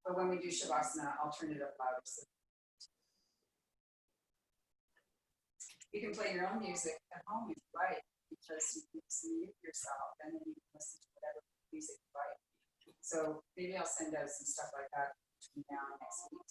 But when we do Shavasana, I'll turn it up louder. So you can play your own music at home if you like, because you can just mute yourself and then you can listen to whatever music you like. So maybe I'll send out some stuff like that between now and next week.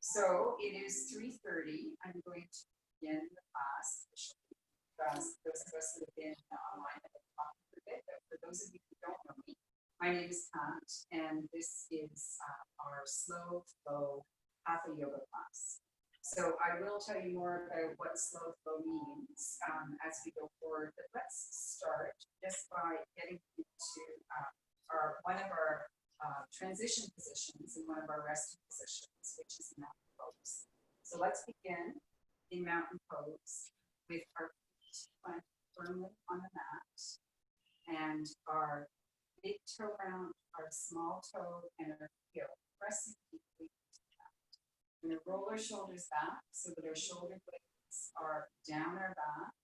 So it is 3:30. I'm going to begin the class. Those of us who have been online have been talking for a bit, but for those of you who don't know me, my name is Pat, and this is our slow flow hatha yoga class. So I will tell you more about what slow flow means as we go forward, but let's start just by getting into one of our transition positions and one of our resting positions, which is mountain pose. So let's begin in mountain pose with our feet planted firmly on the mat and our big toe round, our small toe, and our heel pressing deeply. We're going to roll our shoulders back so that our shoulder blades are down our back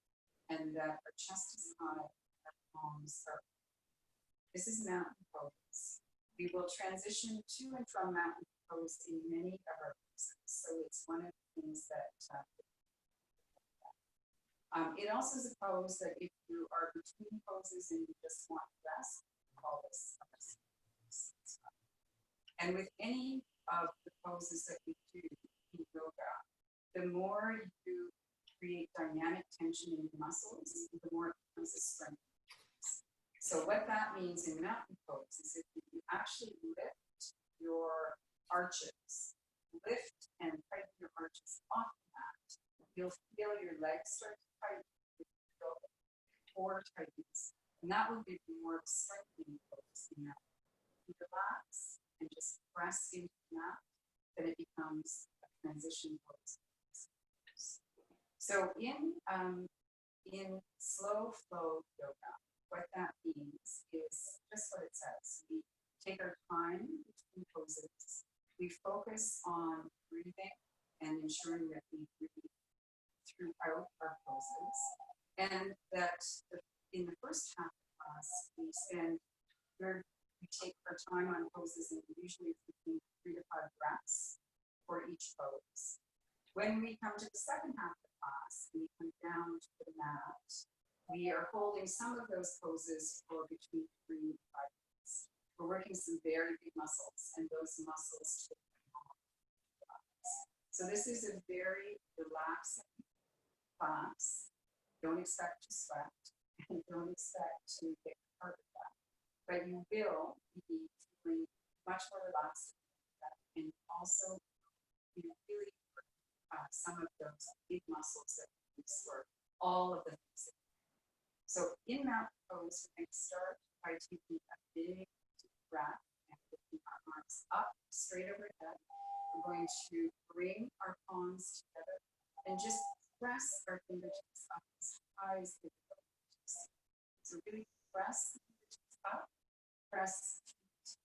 and that our chest is high, our palms are. This is mountain pose. We will transition to and from mountain pose in many of our poses. So it's one of the things that it also is a pose that if you are between poses and you just want to rest, call this a rest pose. And with any of the poses that we do in yoga, the more you create dynamic tension in your muscles, the more it becomes a strength. So what that means in mountain pose is if you actually lift your arches, lift and tighten your arches off the mat, you'll feel your legs start to tighten, your core tightens, and that will give you more strengthening pose in that. You relax and just press into that, then it becomes a transition pose. So in slow flow yoga, what that means is just what it says. We take our time between poses. We focus on breathing and ensuring that we breathe throughout our poses. And that in the first half of the class, we take our time on poses and usually it's between 3 to 5 breaths for each pose. When we come to the second half of the class, we come down to the mat, we are holding some of those poses for between 3 to 5 minutes. We're working some very big muscles, and those muscles take long. So this is a very relaxing class. Don't expect to sweat, and don't expect to get hurt with that. But you will be feeling much more relaxed and also really some of those big muscles that we use for all of the things. So in mountain pose, we're going to start by taking a big deep breath and lifting our arms up straight overhead. We're going to bring our palms together and just press our fingertips up as high as they go. So really press the fingertips up, press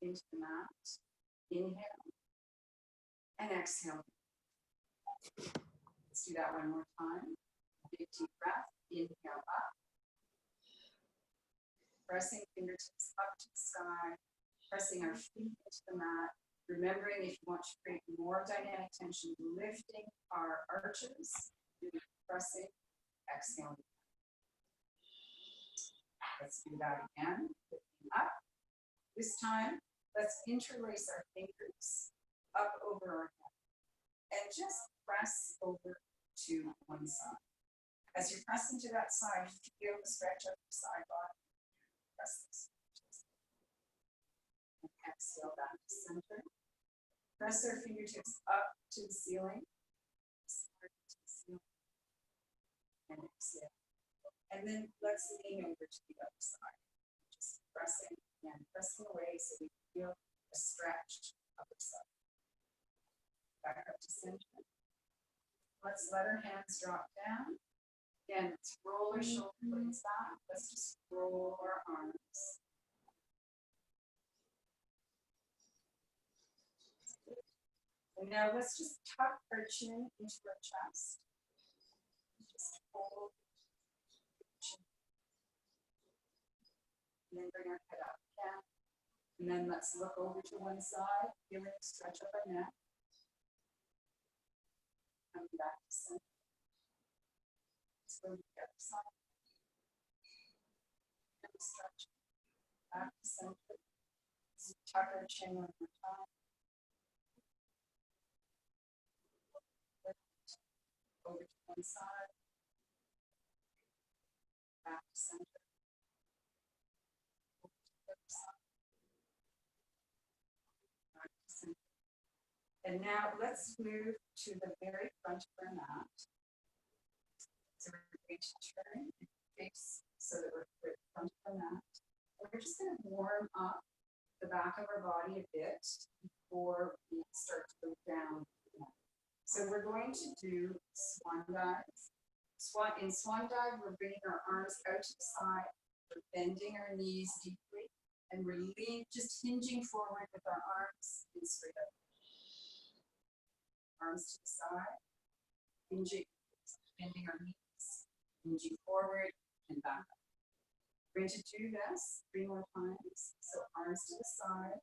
into the mat, inhale, and exhale. Let's do that one more time. Big deep breath, inhale up. Pressing fingertips up to the sky, pressing our feet into the mat. Remembering if you want to create more dynamic tension, lifting our arches, really pressing, exhaling. Let's do that again. Lifting up. This time, let's interlace our fingers up over our head and just press over to one side. As you press into that side, feel the stretch of your side body. Press this. And exhale back to center. Press our fingertips up to the ceiling. And exhale. And then let's lean over to the other side. Just pressing and pressing away so we feel a stretch of the side. Back up to center. Let's let our hands drop down. Again, let's roll our shoulder blades back. Let's just roll our arms. And now let's just tuck our chin into our chest. Just hold the chin. And then bring our head up again. And then let's look over to one side, feeling the stretch of our neck. Coming back to center. Let's go to the other side. And stretch back to center. So tuck our chin one more time. Over to one side. Back to center. Over to the other side. Back to center. And now let's move to the very front of our mat. So we're going to turn and face so that we're at the front of our mat. We're just going to warm up the back of our body a bit before we start to go down. So we're going to do swan dives. In swan dive, we're bringing our arms out to the side, we're bending our knees deeply, and we're just hinging forward with our arms and straight up. Arms to the side, hinging, bending our knees, hinging forward and back up. We're going to do this 3 more times. So arms to the side,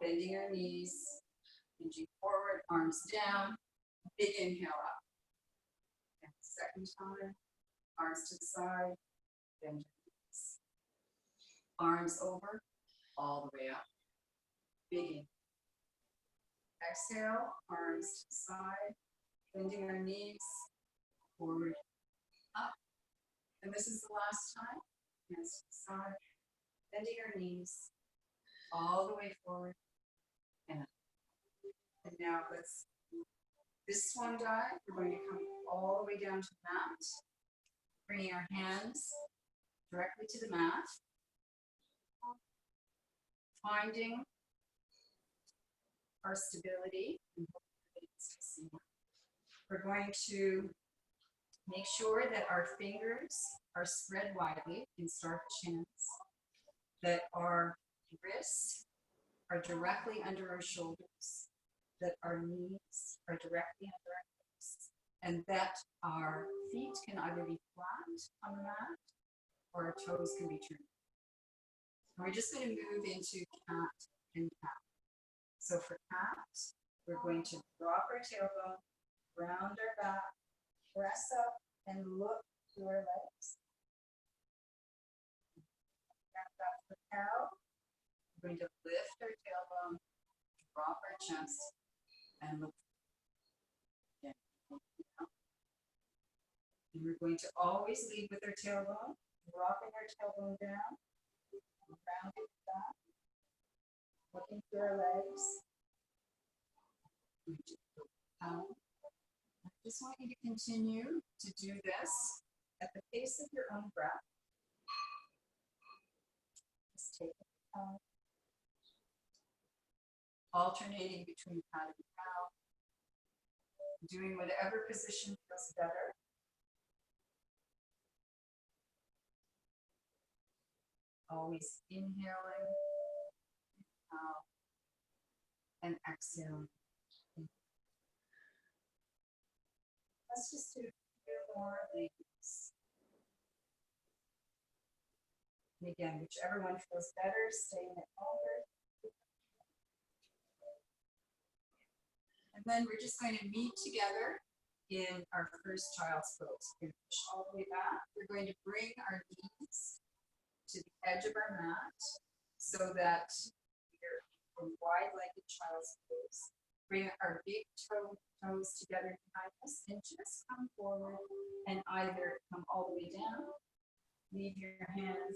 bending our knees, hinging forward, arms down, big inhale up. And second time, arms to the side, bend your knees. Arms over, all the way up. Big inhale. Exhale, arms to the side, bending our knees, forward, up. And this is the last time. Hands to the side, bending our knees, all the way forward, and up. And now this swan dive, we're going to come all the way down to the mat, bringing our hands directly to the mat, finding our stability. We're going to make sure that our fingers are spread widely in starfish hands, that our wrists are directly under our shoulders, that our knees are directly under our hips, and that our feet can either be flat on the mat or our toes can be turned. And we're just going to move into cat and cat. So for cat, we're going to drop our tailbone, round our back, press up, and look to our legs. Back for cow. We're going to lift our tailbone, drop our chest, and look. Again. And we're going to always lead with our tailbone, dropping our tailbone down, rounding back, looking through our legs. I just want you to continue to do this at the pace of your own breath. Just take it out. Alternating between cat and cow. Doing whatever position feels better. Always inhaling out and exhaling. Let's just do a few more of these. And again, whichever one feels better, stay in it longer. And then we're just going to meet together in our first child's pose. We're going to push all the way back. We're going to bring our knees to the edge of our mat so that we're in wide-legged child's pose. Bring our big toes together behind us and just come forward and either come all the way down, leave your head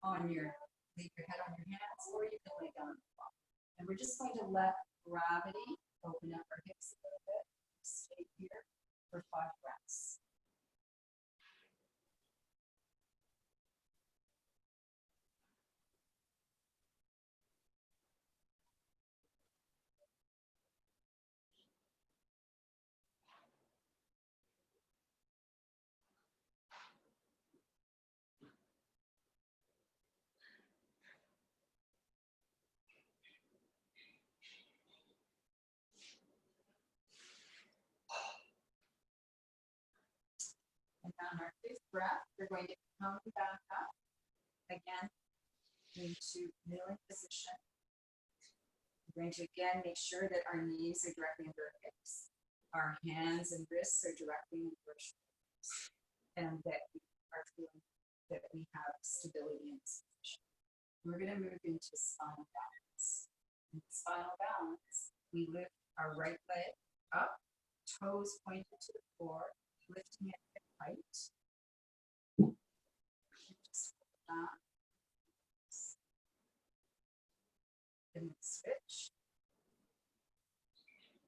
on your hands, or you can lay down on the floor. And we're just going to let gravity open up our hips a little bit. Stay here for 5 breaths. And on our 5th breath, we're going to come back up. Again, into kneeling position. We're going to again make sure that our knees are directly under our hips, our hands and wrists are directly under our shoulders, and that we are feeling that we have stability in this position. We're going to move into spinal balance. In spinal balance, we lift our right leg up, toes pointed to the floor, lifting it at height. Just hold that. Then switch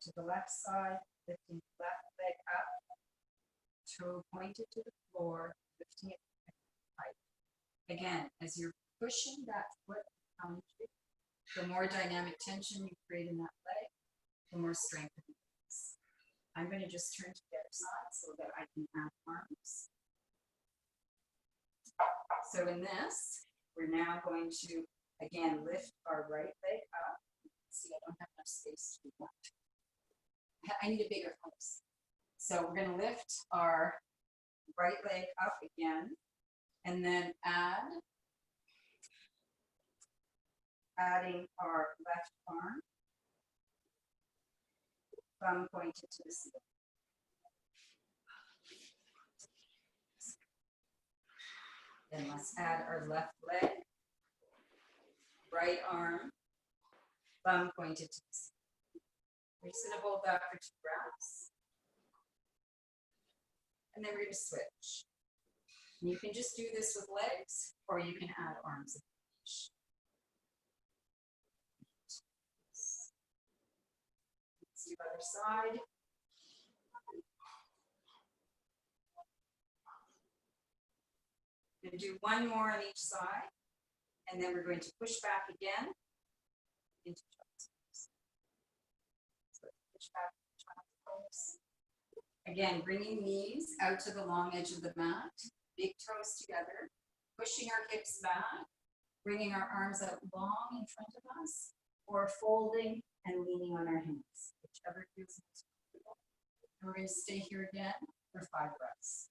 to the left side, lifting the left leg up, toe pointed to the floor, lifting it at height. Again, as you're pushing that foot behind you, the more dynamic tension you create in that leg, the more strength it is. I'm going to just turn to the other side so that I can have arms. So in this, we're now going to, again, lift our right leg up. See, I don't have enough space to do that. I need a bigger place. So we're going to lift our right leg up again, and then adding our left arm, thumb pointed to the ceiling. Then let's add our left leg, right arm, thumb pointed to the ceiling. We're just going to hold that for 2 breaths. And then we're going to switch. And you can just do this with legs, or you can add arms and each. Let's do the other side. We're going to do 1 more on each side, and then we're going to push back again into child's pose. So push back into child's pose. Again, bringing knees out to the long edge of the mat, big toes together, pushing our hips back, bringing our arms out long in front of us, or folding and leaning on our hands, whichever feels most comfortable. And we're going to stay here again for 5 breaths.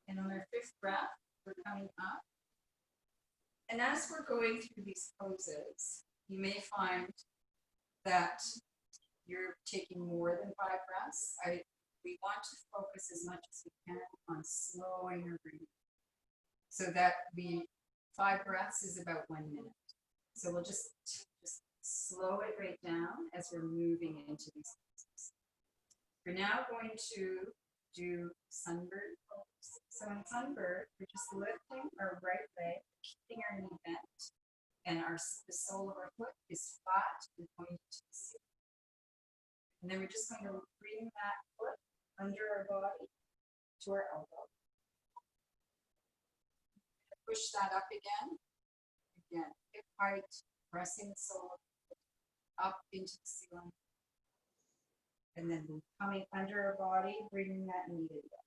And on our 5th breath, we're coming up. And as we're going through these poses, you may find that you're taking more than 5 breaths. We want to focus as much as we can on slowing our breathing, so that 5 breaths is about 1 minute. So we'll just slow it right down as we're moving into these poses. We're now going to do sunbird pose. So in sunbird, we're just lifting our right leg, keeping our knee bent, and the sole of our foot is flat and pointed to the ceiling. And then we're just going to bring that foot under our body to our elbow. Push that up again. Again, hip height, pressing the sole of the foot up into the ceiling. And then coming under our body, bringing that knee to the bed.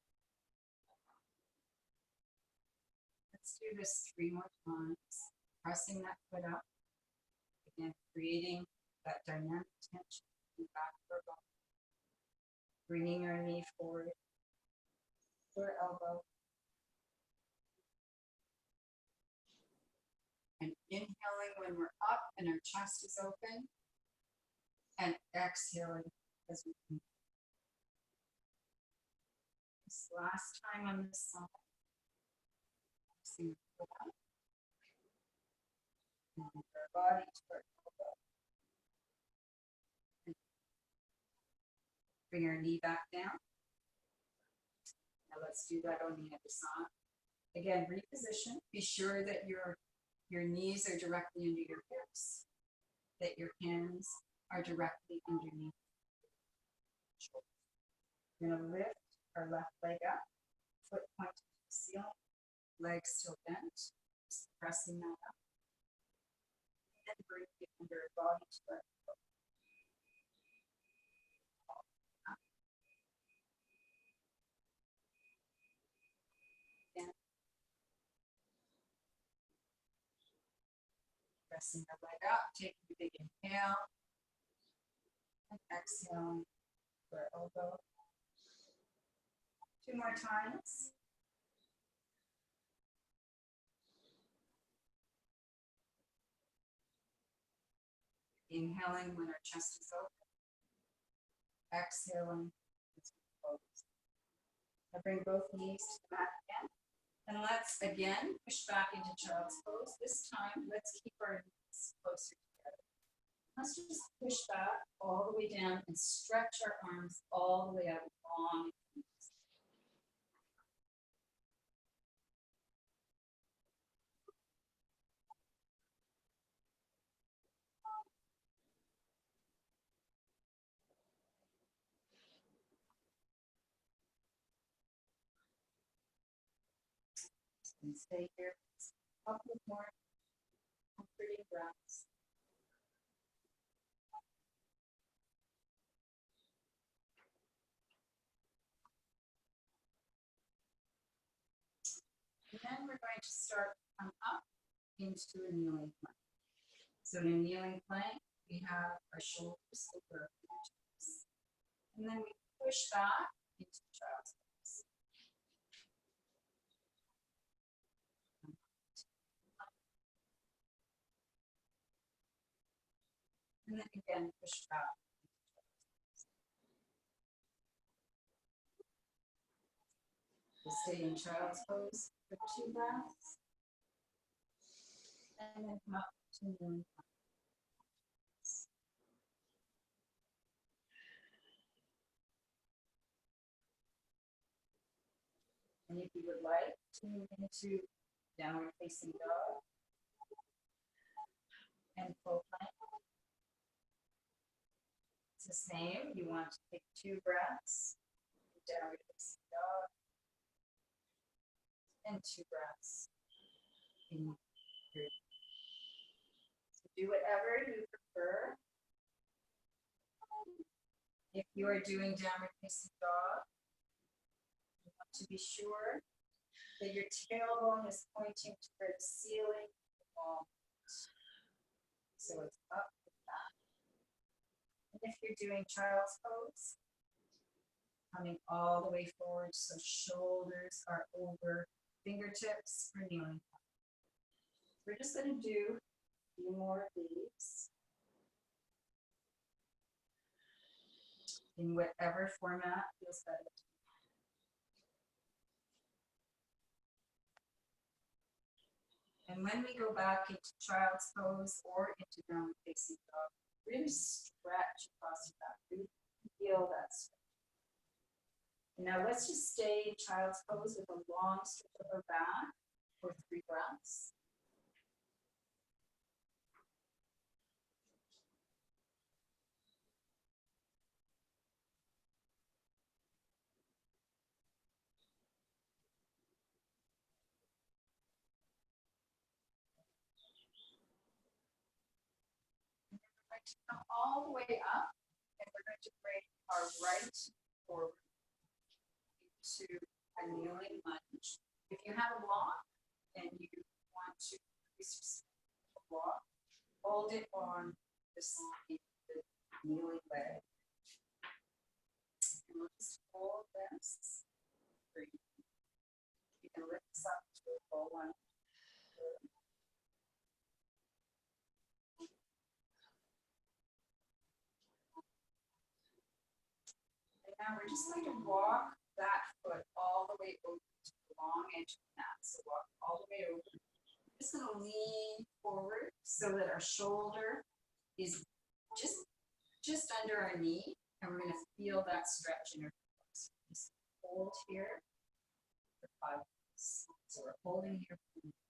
Let's do this 3 more times. Pressing that foot up. Again, creating that dynamic tension in the back of our body. Bringing our knee forward to our elbow. And inhaling when we're up and our chest is open. And exhaling as we can. This last time on this side. And our body to our elbow. Bring our knee back down. Now let's do that on the other side. Again, reposition. Be sure that your knees are directly under your hips, that your hands are directly underneath. We're going to lift our left leg up, foot pointed to the ceiling, legs still bent, just pressing that up. and bring the under body to let go. Again. Pressing the leg up, taking a big inhale, and exhaling for elbow. 2 more times. Inhaling when our chest is open. Exhaling as we close. I bring both knees to the mat again. And let's again push back into child's pose. This time, let's keep our knees closer together. Let's just push back all the way down and stretch our arms all the way out long. And stay here a couple more comforting breaths. And then we're going to start to come up into a kneeling plank. So in a kneeling plank, we have our shoulders over our fingertips. And then we push back into child's pose. And then again, push back. We'll stay in child's pose for 2 breaths. And then come up to kneeling plank. And if you would like to move into downward facing dog and full plank, it's the same. You want to take 2 breaths, downward facing dog, and 2 breaths in your. So do whatever you prefer. If you are doing downward facing dog, you want to be sure that your tailbone is pointing toward the ceiling of the wall. So it's up with that. And if you're doing child's pose, coming all the way forward so shoulders are over fingertips for kneeling. We're just going to do a few more of these in whatever format feels better. And when we go back into child's pose or into downward facing dog, really stretch across your back. Really feel that stretch. And now let's just stay in child's pose with a long stretch of our back for 3 breaths. To come all the way up, and we're going to bring our right forward into a kneeling lunge. If you have a block and you want to increase your block, hold it on the kneeling leg. And we'll just hold this. You can lift this up to a full one. Now we're just going to walk that foot all the way over to the long edge of the mat. So walk all the way over. We're just going to lean forward so that our shoulder is just under our knee, and we're going to feel that stretch in our toes. Just hold here for 5 minutes. So we're holding here for 5 minutes.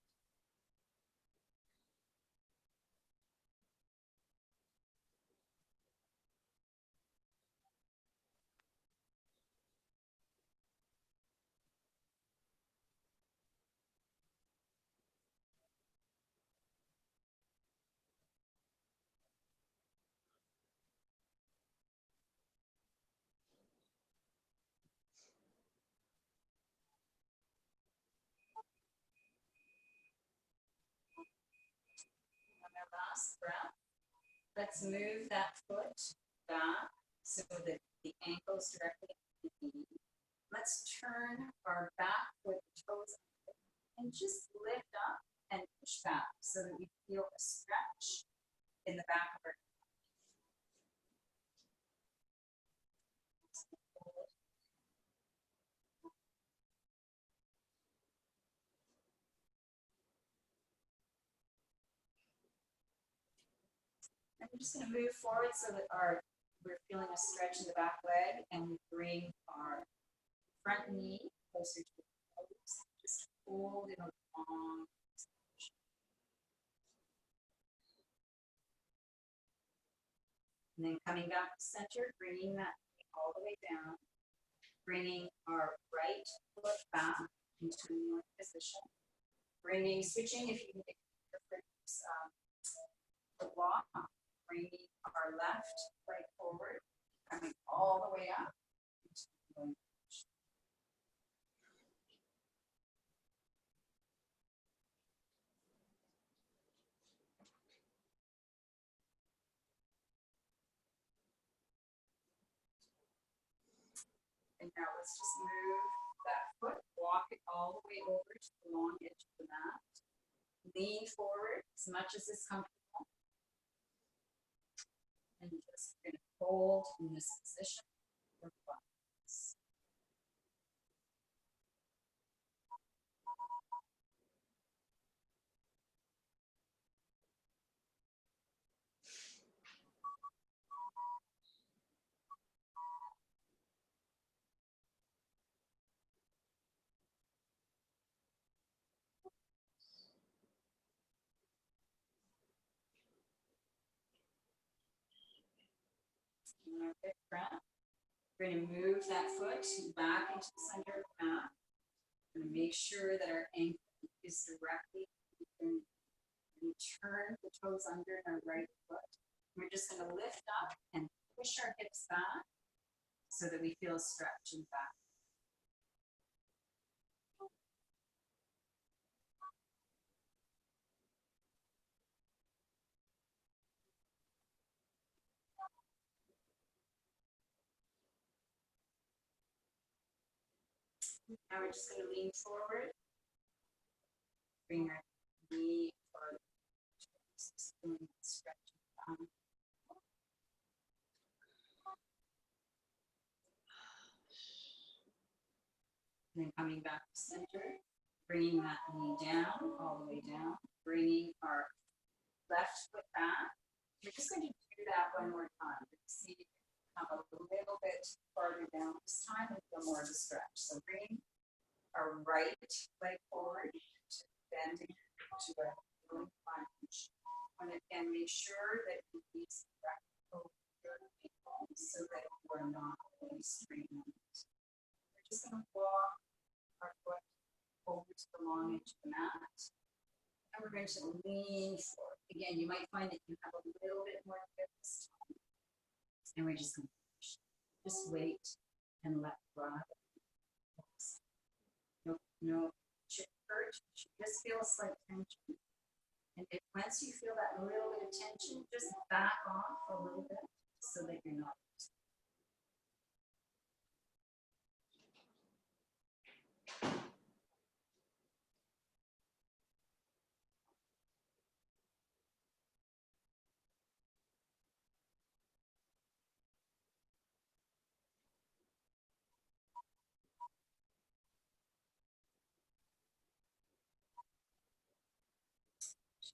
last breath. Let's move that foot back so that the ankle is directly at the knee. Let's turn our back foot, toes, and just lift up and push back so that we feel a stretch in the back of our knee. And we're just going to move forward so that we're feeling a stretch in the back leg, and we bring our front knee closer to the toes. Just hold in a long stretch. And then coming back to center, bringing that knee all the way down, bringing our right foot back into a kneeling position, switching if you need a different foot walk, bringing our left leg forward, coming all the way up into the kneeling position. And now let's just move that foot, walk it all the way over to the long edge of the mat. Lean forward as much as is comfortable. And just going to hold in this position for 5 minutes. And our fifth breath, we're going to move that foot back into the center of the mat. We're going to make sure that our ankle is directly open. We turn the toes under in our right foot. We're just going to lift up and push our hips back so that we feel a stretch in the back. Now we're just going to lean forward, bring our knee forward, just feeling that stretch down. And then coming back to center, bringing that knee down, all the way down, bringing our left foot back. We're just going to do that one more time. See if we come a little bit farther down this time and feel more of a stretch. So bring our right leg forward, bending to a kneeling lunge. And again, make sure that you release the back over your ankle so that you are not really straining it. We're just going to walk our foot over to the long edge of the mat. And we're going to lean forward. Again, you might find that you have a little bit more grip this time. And we're just going to push. Just wait and let God. No, should hurt. Should just feel a slight tension. And if once you feel that little bit of tension, just back off a little bit so that you're not.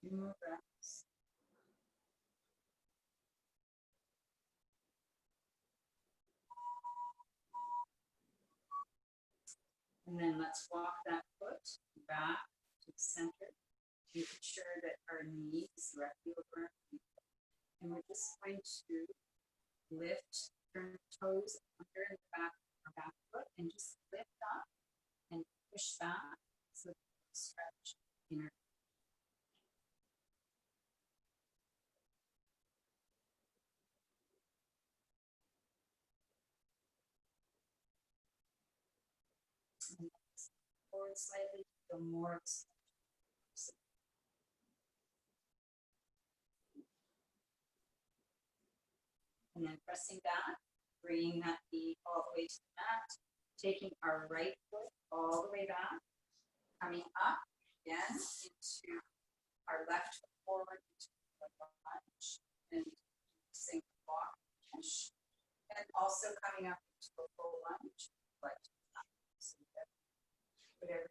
Two more breaths. And then let's walk that foot back to the center, making sure that our knee is directly over our feet. And we're just going to lift, turn the toes under the back of our back foot, and just lift up and push back so that we stretch in our forward slightly to feel more. And then pressing back, bringing that knee all the way to the mat, taking our right foot all the way back, coming up again into our left foot forward into the lunge, and single block finish, and also coming up into a full lunge, like so whatever.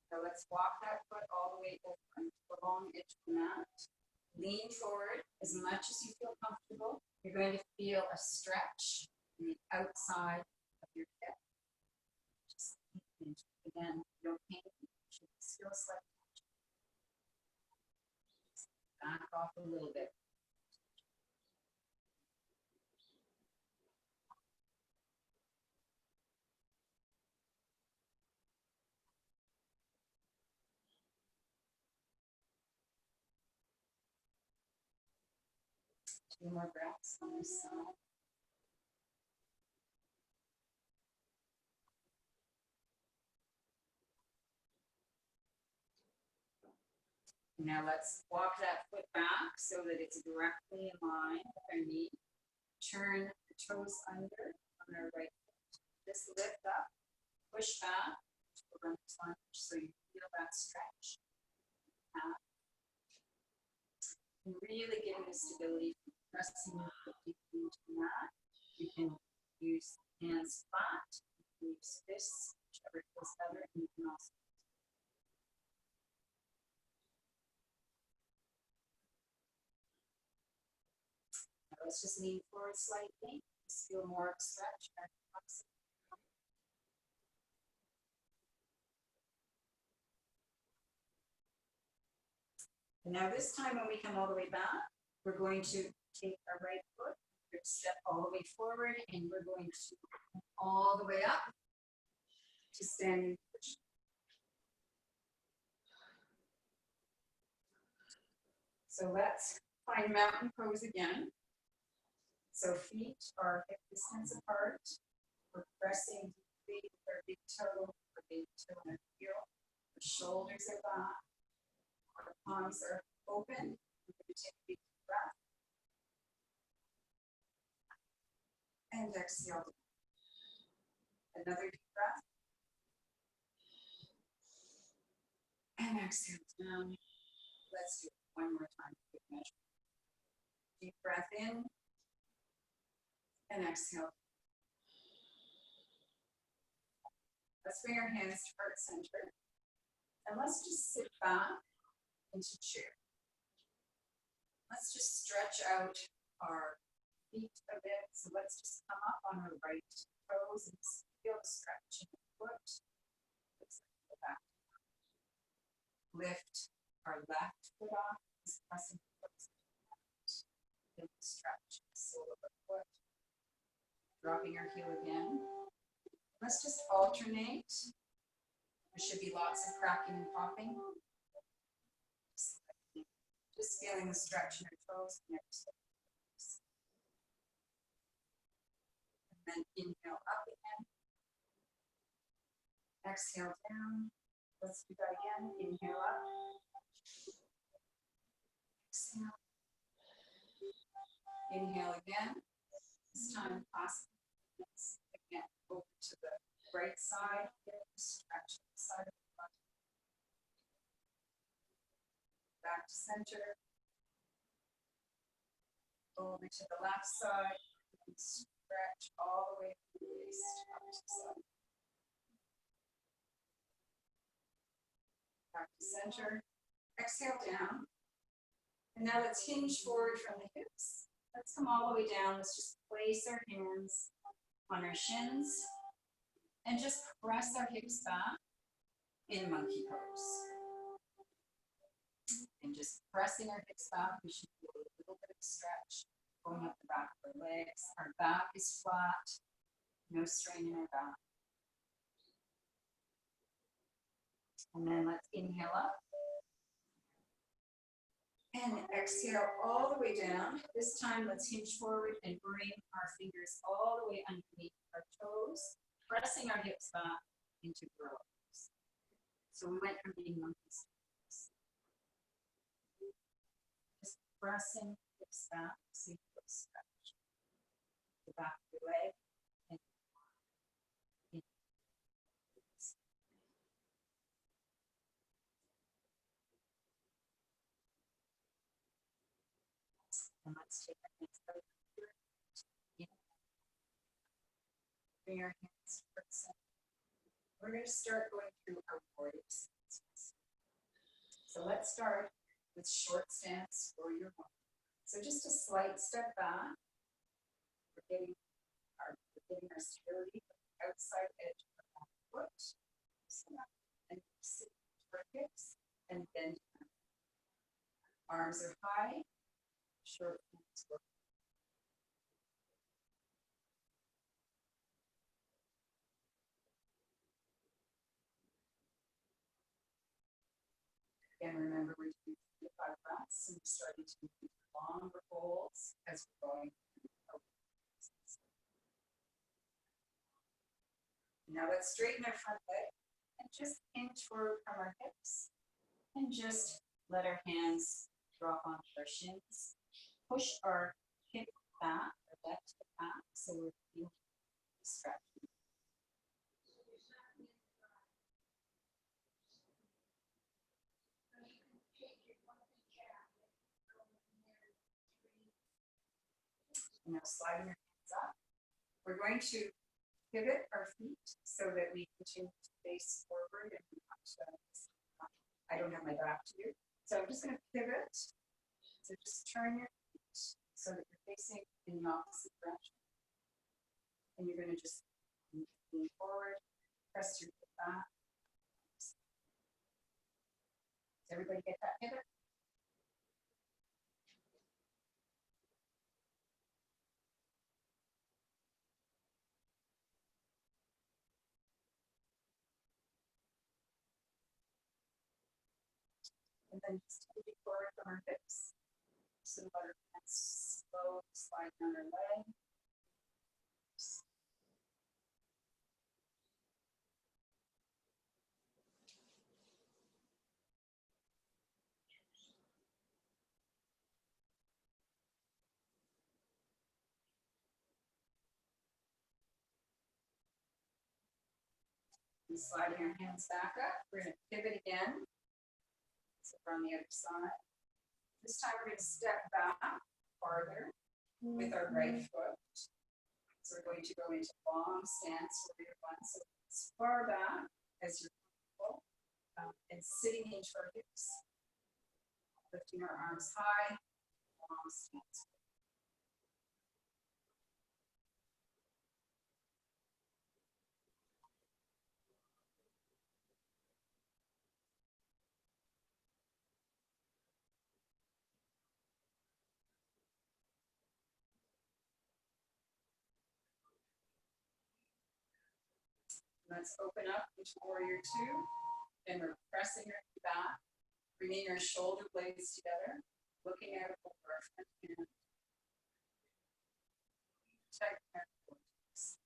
So let's walk that foot all the way over to the long edge of the mat. Lean forward as much as you feel comfortable. You're going to feel a stretch on the outside of your hip. Just again, no pain. Just feel slightly. Back off a little bit. Two more breaths on this side. Now let's walk that foot back so that it's directly in line with our knee. Turn the toes under on our right foot. Just lift up, push back to the runner's lunge so you feel that stretch. And really getting the stability from pressing your foot deeply into the mat. You can use hands flat, you can use fists, whichever feels better, and you can also let's just lean forward slightly. Just feel more of a stretch. And now this time when we come all the way back, we're going to take our right foot, step all the way forward, and we're going to come all the way up to standing position. So let's find mountain pose again. So feet are hip distance apart. We're pressing deeply with our big toe and our heel. The shoulders are back. Our palms are open. We're going to take a big breath. And exhale. Another deep breath. And exhale down. Let's do it one more time. Quick measure. Deep breath in. And exhale. Let's bring our hands to heart center. And let's just sit back into chair. Let's just stretch out our feet a bit. So let's just come up on our right toes and feel the stretch in the foot. Let's go back. Lift our left foot off. Just pressing the foot. Feel the stretch in the sole of the foot. Dropping our heel again. Let's just alternate. There should be lots of cracking and popping. Just feeling the stretch in our toes. And then inhale up again. Exhale down. Let's do that again. Inhale up. Exhale. Inhale again. This time, pass again over to the right side. Stretch the side of the butt. Back to center. Over to the left side. And stretch all the way from the waist up to the side. Back to center. Exhale down. And now let's hinge forward from the hips. Let's come all the way down. Let's just place our hands on our shins and just press our hips back in monkey pose. And just pressing our hips back, we should feel a little bit of stretch going up the back of our legs. Our back is flat, no strain in our back. And then let's inhale up. And exhale all the way down. This time, let's hinge forward and bring our fingers all the way underneath our toes, pressing our hips back into burrows. So we went from being monkeys. Just pressing hips back, so you feel stretch. The back of your leg and in. And let's take our hands out here. Bring your hands towards the center. We're going to start going through our warrior stances. So let's start with short stance, warrior one. So just a slight step back. We're getting our stability from the outside edge of our back foot. So and sit to our hips and bend down. Arms are high, short hands work. Again, remember we're doing 5 breaths and we're starting to move longer holds as we're going through our breaths. Now let's straighten our front leg and just hinge forward from our hips and just let our hands drop onto our shins. Push our hip back, our left hip back, so we're feeling stretching. Now sliding our hands up. We're going to pivot our feet so that we continue to face forward and not, I don't have my back to you. So I'm just going to pivot. So just turn your feet so that you're facing in the opposite direction. And you're going to just lean forward, press your foot back. Does everybody get that pivot? And then just moving forward from our hips. So let our hands slowly slide down our leg. And sliding our hands back up. We're going to pivot again. So we're on the other side. This time we're going to step back farther with our right foot. So we're going to go into long stance warrior one. So as far back as you're comfortable and sitting into our hips. Lifting our arms high, long stance. Let's open up into warrior two, and we're pressing our feet back, bringing our shoulder blades together, looking out over our front hand. Tighten our cortex.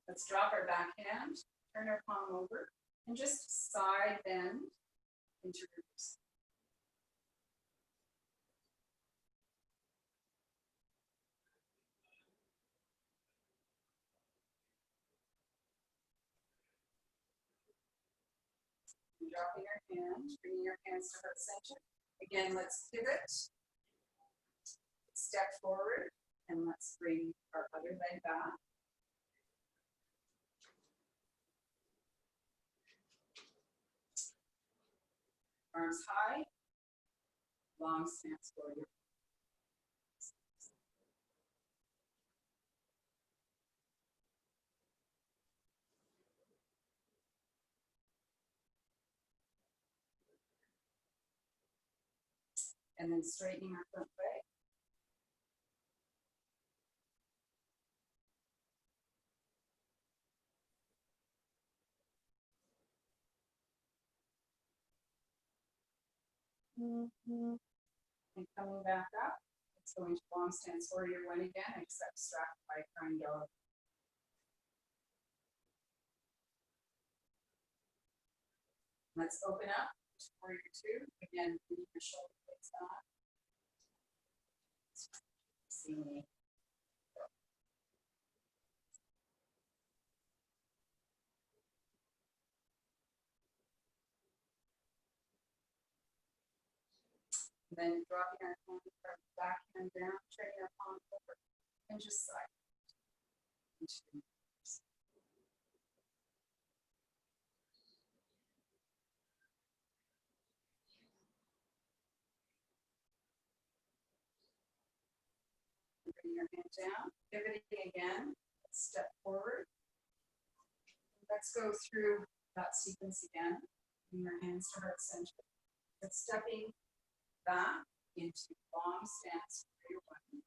Let's drop our back hand, turn our palm over, and just side bend into reverse. Dropping our hand, bringing our hands to heart center. Again, let's pivot, step forward, and let's bring our other leg back. Arms high, long stance warrior. And then straightening our front leg. And coming back up, let's go into long stance warrior one again, except strapped by triangle. Let's open up to warrior two. Again, leave your shoulder blades on. See me. And then dropping our hand, our back hand down, turning our palm over, and just side. Bring your hand down, pivoting again, let's step forward. Let's go through that sequence again. Bring your hands to heart center. But stepping back into long stance warrior one.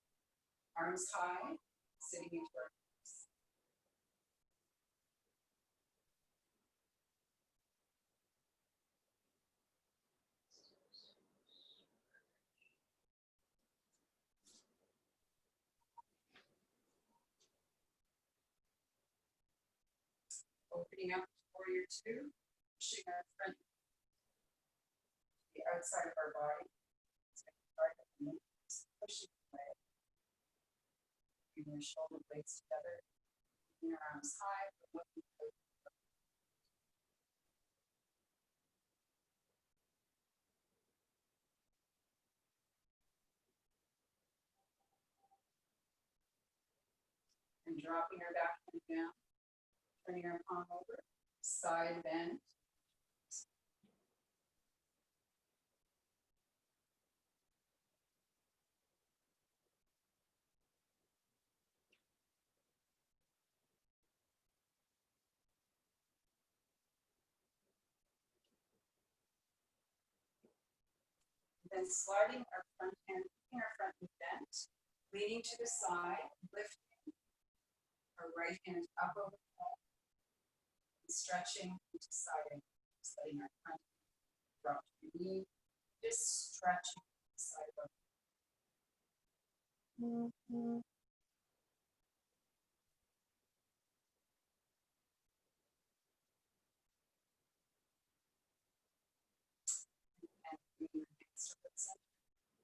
Arms high, sitting into our hips. Opening up to warrior two, pushing our front to the outside of our body. Pushing away. Bring your shoulder blades together. Bring your arms high, but looking forward. And dropping our back hand down, turning our palm over, side bend. Then sliding our front hand, keeping our front knee bent, leaning to the side, lifting our right hand up over the head, and stretching into side angle, just letting our front drop to your knee, just stretching to the side of our and bringing your hands to the center.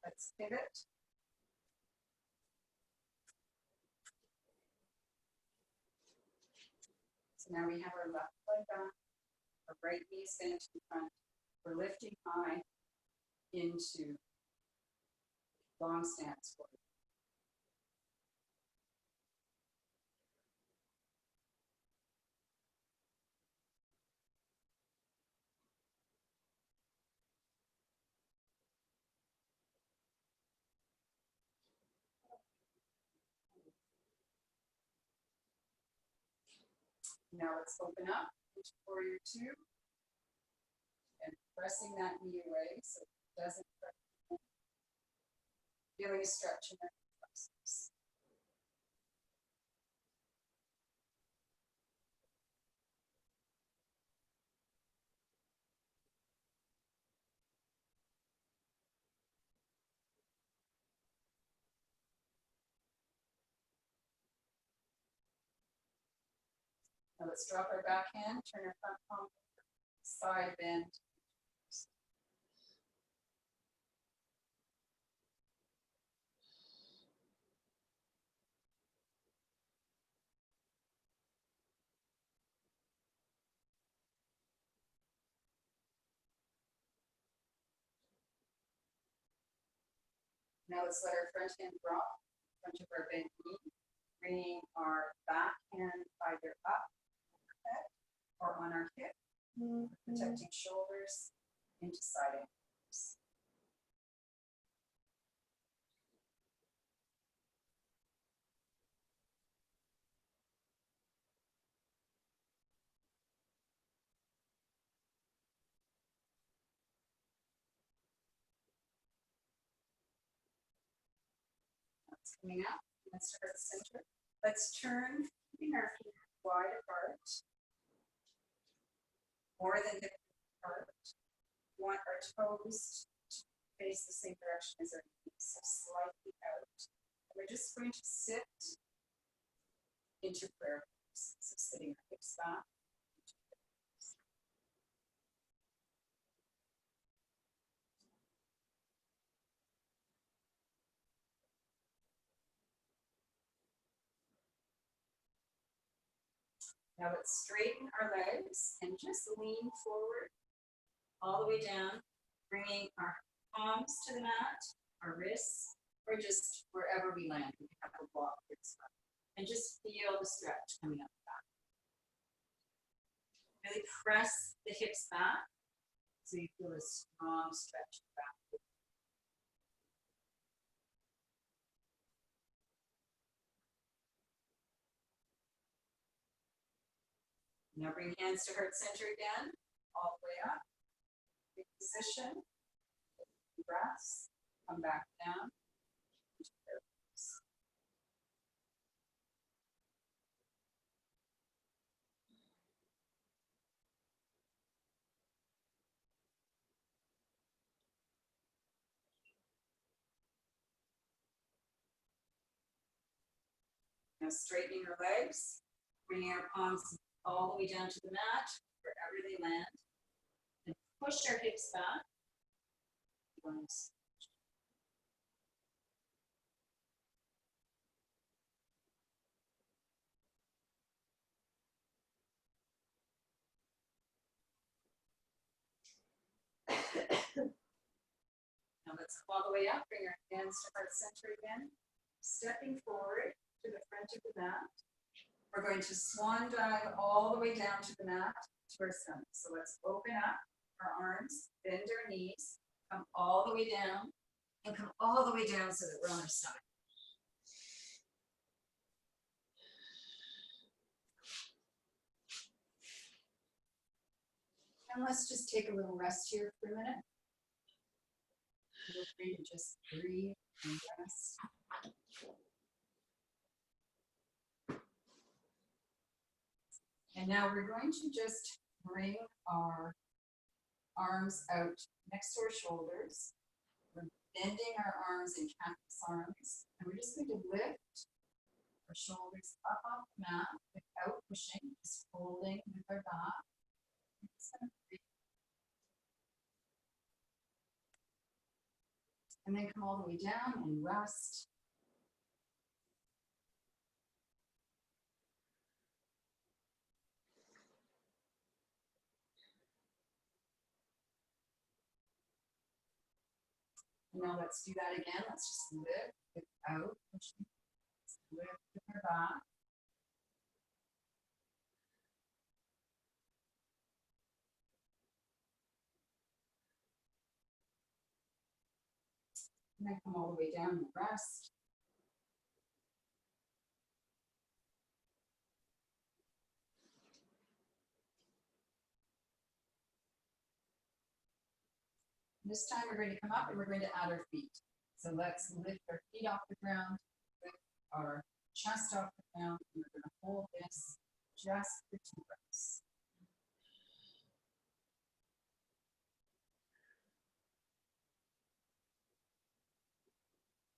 Let's pivot. So now we have our left leg back, our right knee is bent to the front. We're lifting high into long stance forward. Now let's open up into warrior two and pressing that knee away so it doesn't hurt. Feeling a stretch in our triceps. Now let's drop our back hand, turn our front palm over, side bend. Now let's let our front hand drop, front of our bent knee, bringing our back hand either up overhead or on our hip, protecting shoulders into side angles. That's coming up. Let's start at the center. Let's turn, keeping our feet wide apart, more than hip apart. We want our toes to face the same direction as our knees, so slightly out. We're just going to sit into prayer pose. So sitting our hips back. Now let's straighten our legs and just lean forward all the way down, bringing our palms to the mat, our wrists, or just wherever we land. We can have a block here as well. And just feel the stretch coming up the back. Really press the hips back so you feel a strong stretch back. Now bring hands to heart center again, all the way up. Big position, breaths, come back down. Now straightening our legs, bringing our palms all the way down to the mat, wherever they land, and push our hips back. Now let's come all the way up, bring our hands to heart center again, stepping forward to the front of the mat. We're going to swan dive all the way down to the mat to our stomach. So let's open up our arms, bend our knees, come all the way down, and come all the way down so that we're on our stomach. And let's just take a little rest here for a minute. Feel free to just breathe and rest. And now we're going to just bring our arms out next to our shoulders. We're bending our arms in cactus arms. And we're just going to lift our shoulders up off the mat without pushing, just holding with our back. And then come all the way down and rest. And now let's do that again. Let's just lift without pushing. Let's lift with our back. And then come all the way down and rest. This time we're going to come up and we're going to add our feet. So let's lift our feet off the ground, lift our chest off the ground, and we're going to hold this just for 2 breaths.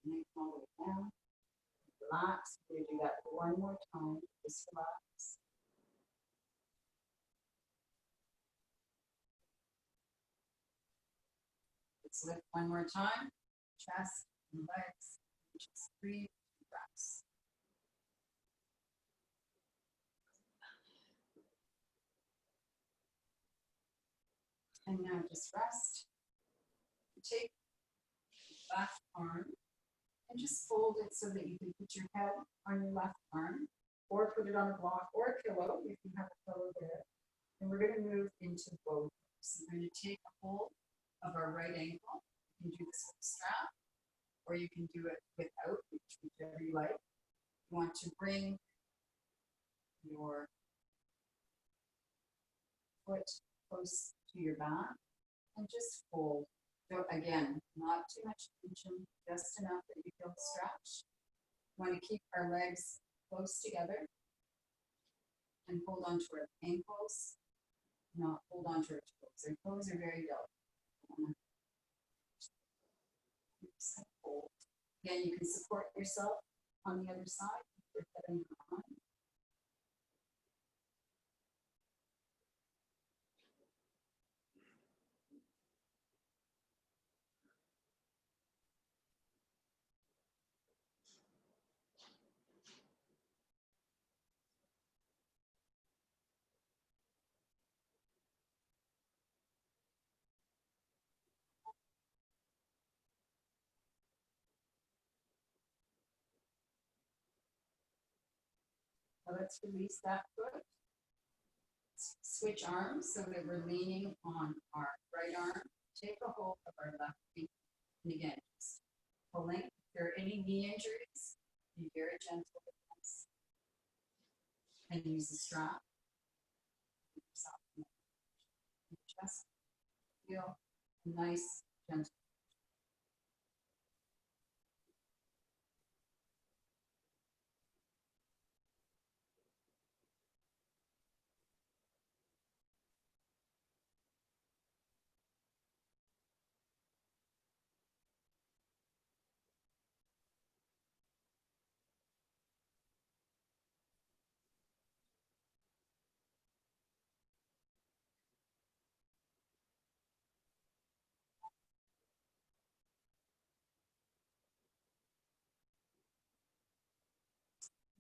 And then come all the way down. Relax. We're going to do that one more time. Just relax. Let's lift one more time. Chest and legs. Just breathe. Breaths. And now just rest. Take the left arm and just fold it so that you can put your head on your left arm, or put it on a block or a pillow if you have a pillow there. And we're going to move into both. So we're going to take a hold of our right ankle. You can do this with a strap, or you can do it without, whichever you like. You want to bring your foot close to your back and just fold. So again, not too much tension, just enough that you feel the stretch. We want to keep our legs close together and hold on to our ankles, not hold on to our toes. Our toes are very delicate. Just hold. Again, you can support yourself on the other side. Your head and your arm. Now let's release that foot. Switch arms so that we're leaning on our right arm. Take a hold of our left knee. And again, just pulling. If there are any knee injuries, be very gentle with this. And use the strap. Just feel nice, gentle.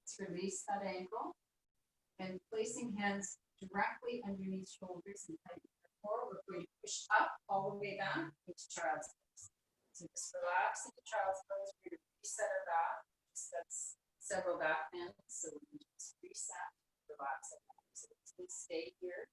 Let's release that ankle and placing hands directly underneath shoulders and tighten the core. We're going to push up all the way back into child's pose. So just relax into child's pose. We're going to reset our back. That's several back bends. So we can just reset, relax our back. So let's stay here.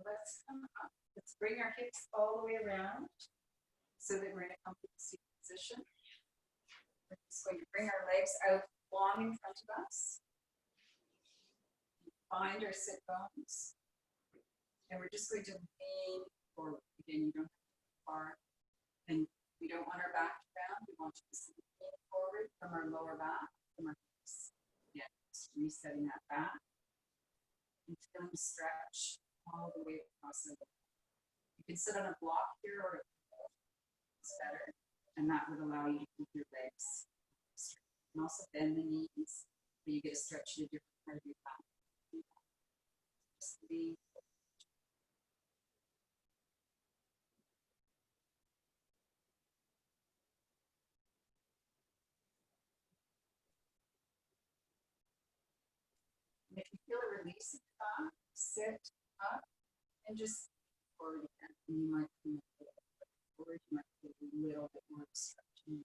Let's come up. Let's bring our hips all the way around so that we're in a comfortable seated position. We're just going to bring our legs out long in front of us. Find our sit bones. And we're just going to lean forward. Again, you don't have to go far. And we don't want our back to round. We want you to lean forward from our lower back, from our hips. Again, just resetting that back. And feeling stretch all the way across the body. You can sit on a block here or it's better, and that would allow you to keep your legs straight. And also bend the knees, so you get a stretch to a different part of your back. Just lean. And if you feel a release in the back, sit up and just forward again. And you might come a little bit forward, you might feel a little bit more stretching.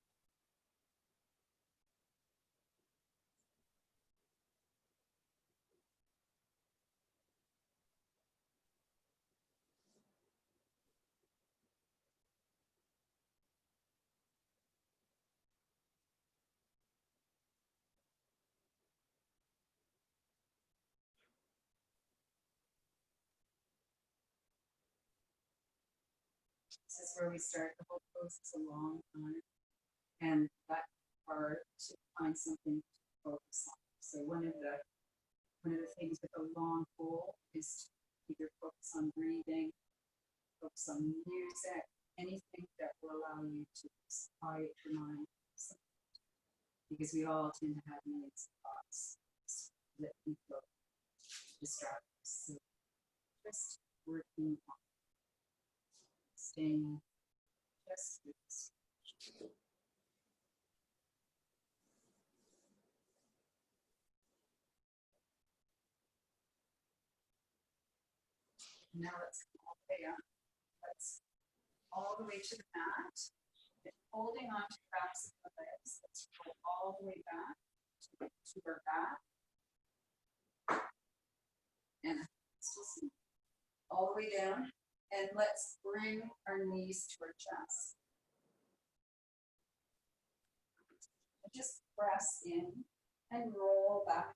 This is where we start. The whole pose is a long time, and that hard to find something to focus on. So one of the things with a long hold is to either focus on breathing, focus on music, anything that will allow you to quiet your mind. Because we all tend to have millions of thoughts that people distract us. So just working on staying just with this. Now let's come all the way up. Let's all the way to the mat. And holding on to the backs of the legs. Let's roll all the way back to our back. And still see all the way down, and let's bring our knees to our chest. And just press in and roll back.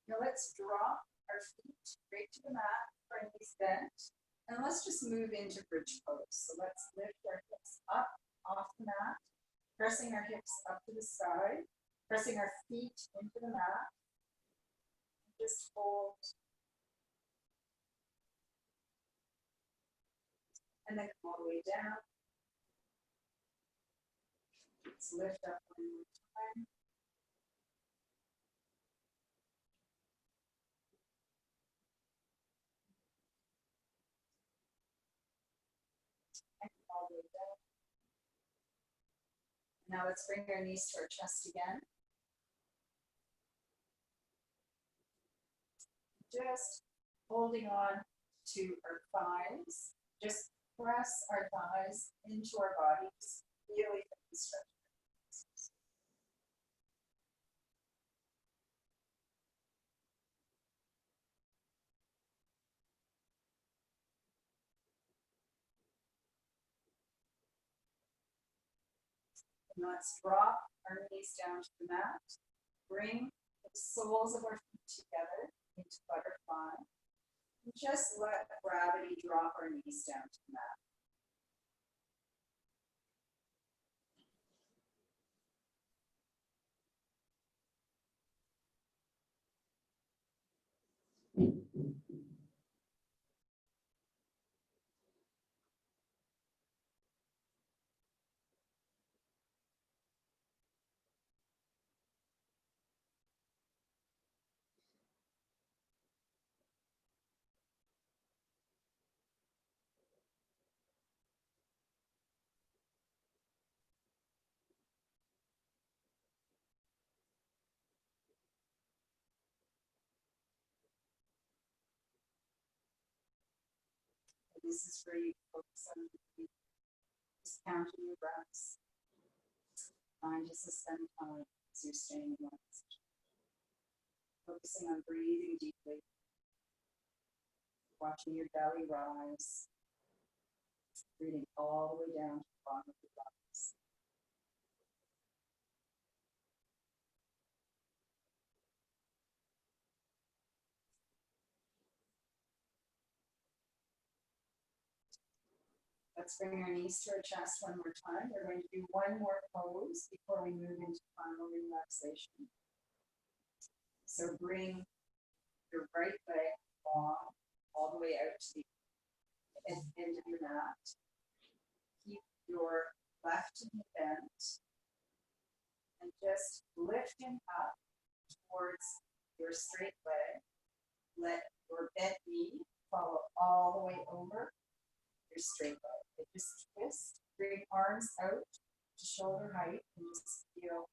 Now let's drop our feet straight to the mat, our knees bent, and let's just move into bridge pose. So let's lift our hips up off the mat, pressing our hips up to the side, pressing our feet into the mat. Just hold. And then come all the way down. Let's lift up one more time. And all the way down. Now let's bring our knees to our chest again. Just holding on to our thighs. Just press our thighs into our bodies. Really stretch. And let's drop our knees down to the mat. Bring the soles of our feet together into butterfly. And just let gravity drop our knees down to the mat. This is where you focus on just counting your breaths. Find just a spend time as you're staying in one position. Focusing on breathing deeply. Watching your belly rise. Breathing all the way down to the bottom of the lungs. Let's bring our knees to our chest one more time. We're going to do one more pose before we move into final relaxation. So bring your right leg long, all the way out to the end of your mat. Keep your left knee bent. And just lifting up towards your straight leg. Let your bent knee follow all the way over your straight leg. Just twist, bring arms out to shoulder height, and just feel.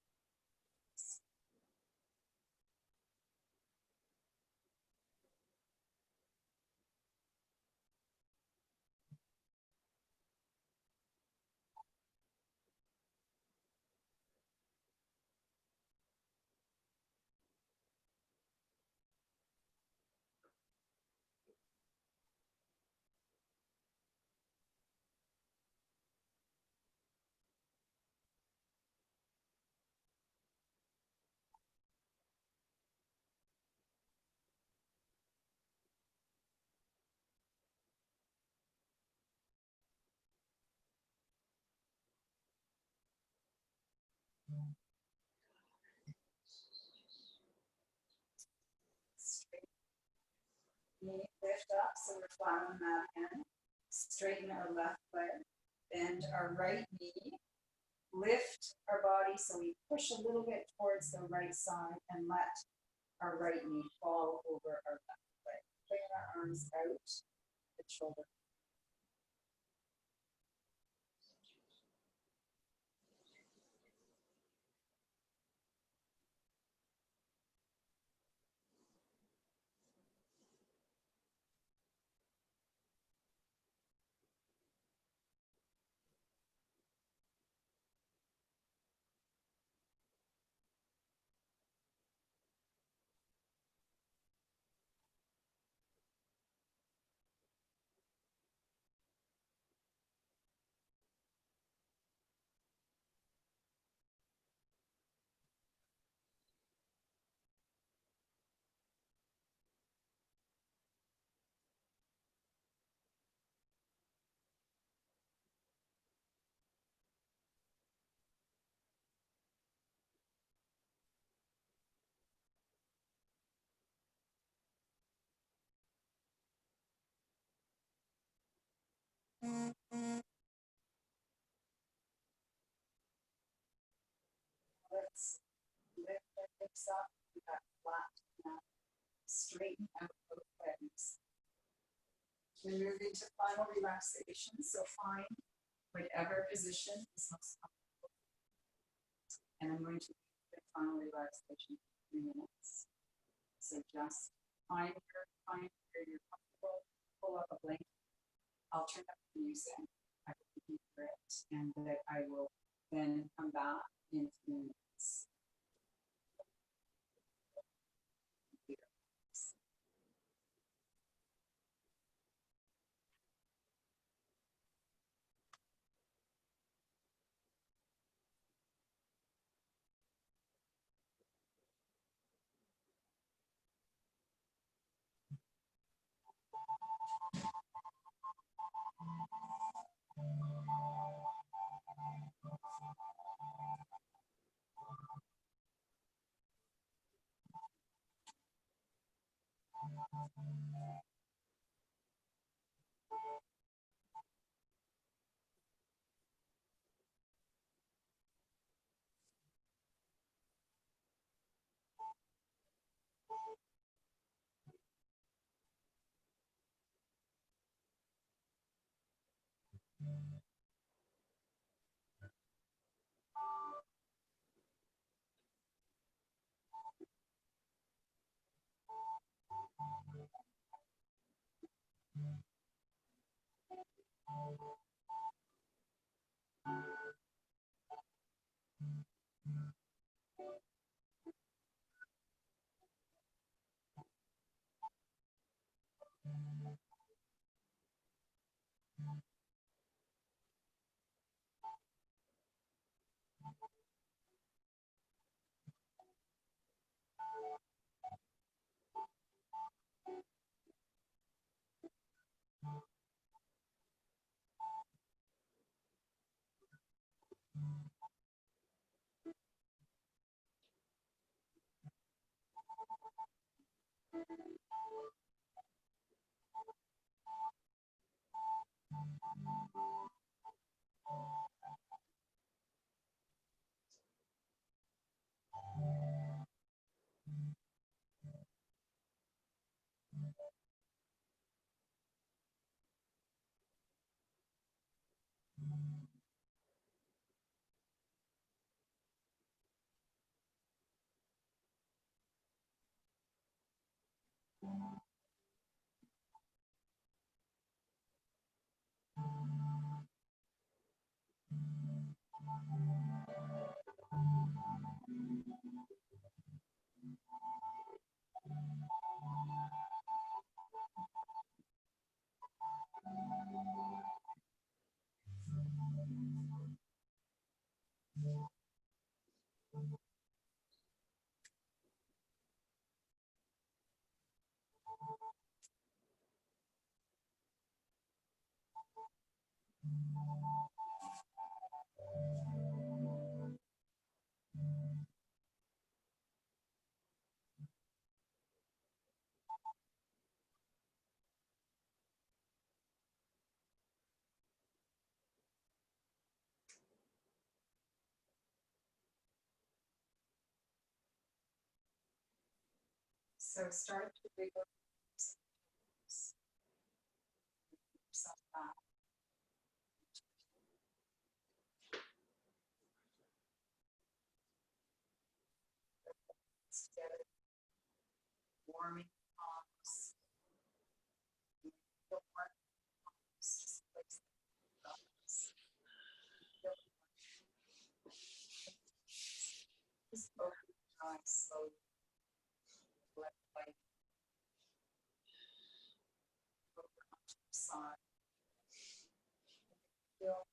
Straight knee lift up, so we're flat on the mat again. Straighten our left leg, bend our right knee, lift our body so we push a little bit towards the right side and let our right knee fall over our left leg. Bring our arms out, the shoulder. Lift the hips up, we got flat now. Straighten out both legs. We move into final relaxation, so find whatever position is most comfortable. And I'm going to do the final relaxation for 3 minutes. So just find where you're comfortable, pull up a blanket. I'll turn up the music. I will keep it, and that I will then come back in a few minutes. So start to wiggle yourself back. Together, warming palms. Feel warm palms, just place them in the thumbs. Just open your eyes slowly. Let the light over onto your side. Feel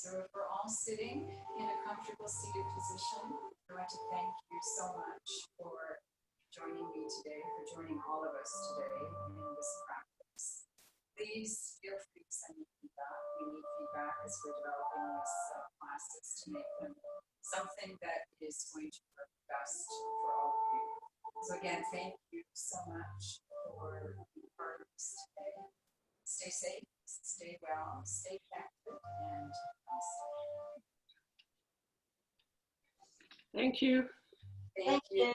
So if we're all sitting in a comfortable seated position, I want to thank you so much for joining me today, for joining all of us today in this practice. Please feel free to send me feedback. We need feedback as we're developing these classes to make them something that is going to work best for all of you. So again, thank you so much for being part of this today. Stay safe, stay well, stay connected, and Thank you. thank you.